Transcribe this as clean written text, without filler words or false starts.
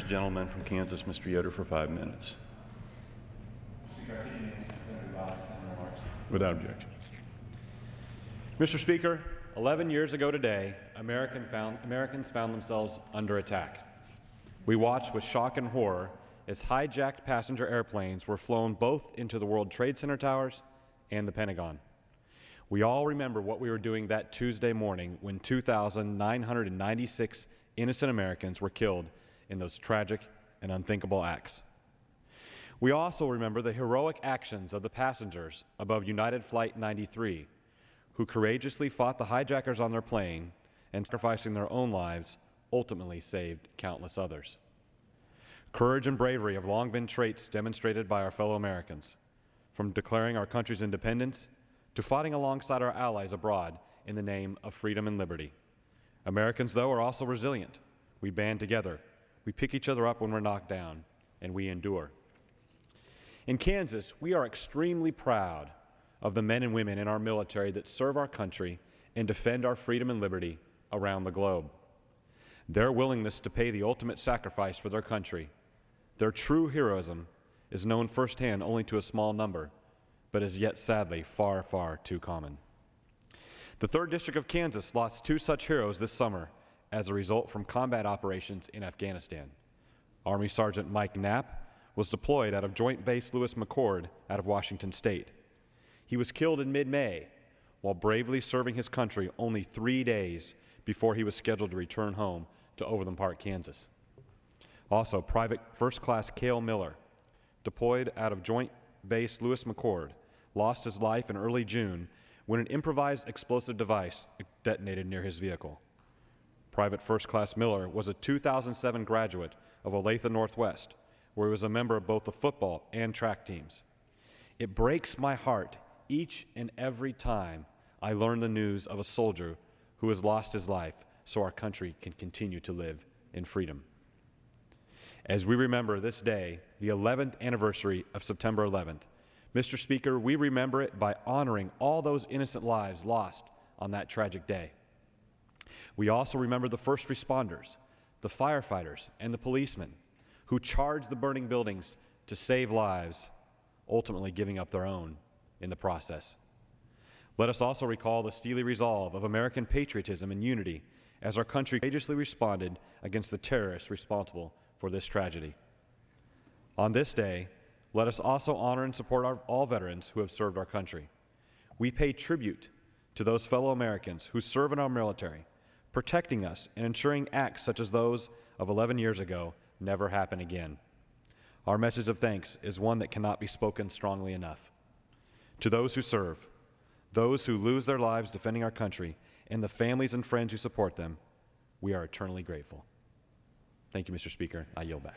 gentleman from Kansas, Mr. Yoder, for 5 minutes. Without objection. Mr. Speaker, 11 years ago today, Americans found themselves under attack. We watched with shock and horror as hijacked passenger airplanes were flown both into the World Trade Center towers and the Pentagon. We all remember what we were doing that Tuesday morning when 2,996 innocent Americans were killed in those tragic and unthinkable acts. We also remember the heroic actions of the passengers above United Flight 93, who courageously fought the hijackers on their plane and, sacrificing their own lives, ultimately saved countless others. Courage and bravery have long been traits demonstrated by our fellow Americans, from declaring our country's independence to fighting alongside our allies abroad in the name of freedom and liberty. Americans, though, are also resilient. We band together, we pick each other up when we're knocked down, and we endure. In Kansas, we are extremely proud of the men and women in our military that serve our country and defend our freedom and liberty around the globe. Their willingness to pay the ultimate sacrifice for their country, their true heroism, is known firsthand only to a small number, but is yet sadly far, far too common. The 3rd District of Kansas lost 2 such heroes this summer as a result from combat operations in Afghanistan. Army Sergeant Mike Knapp was deployed out of Joint Base Lewis McChord out of Washington State. He was killed in mid-May while bravely serving his country only 3 days before he was scheduled to return home to Overland Park, Kansas. Also, Private First Class Cale Miller, deployed out of Joint Base Lewis McChord, lost his life in early June when an improvised explosive device detonated near his vehicle. Private First Class Miller was a 2007 graduate of Olathe Northwest, where he was a member of both the football and track teams. It breaks my heart each and every time I learn the news of a soldier who has lost his life so our country can continue to live in freedom. As we remember this day, the 11th anniversary of September 11th, Mr. Speaker, we remember it by honoring all those innocent lives lost on that tragic day. We also remember the first responders, the firefighters, and the policemen who charged the burning buildings to save lives, ultimately giving up their own in the process. Let us also recall the steely resolve of American patriotism and unity as our country courageously responded against the terrorists responsible for this tragedy. On this day, let us also honor and support all veterans who have served our country. We pay tribute to those fellow Americans who serve in our military, protecting us and ensuring acts such as those of 11 years ago never happen again. Our message of thanks is one that cannot be spoken strongly enough. To those who serve, those who lose their lives defending our country, and the families and friends who support them, we are eternally grateful. Thank you, Mr. Speaker. I yield back.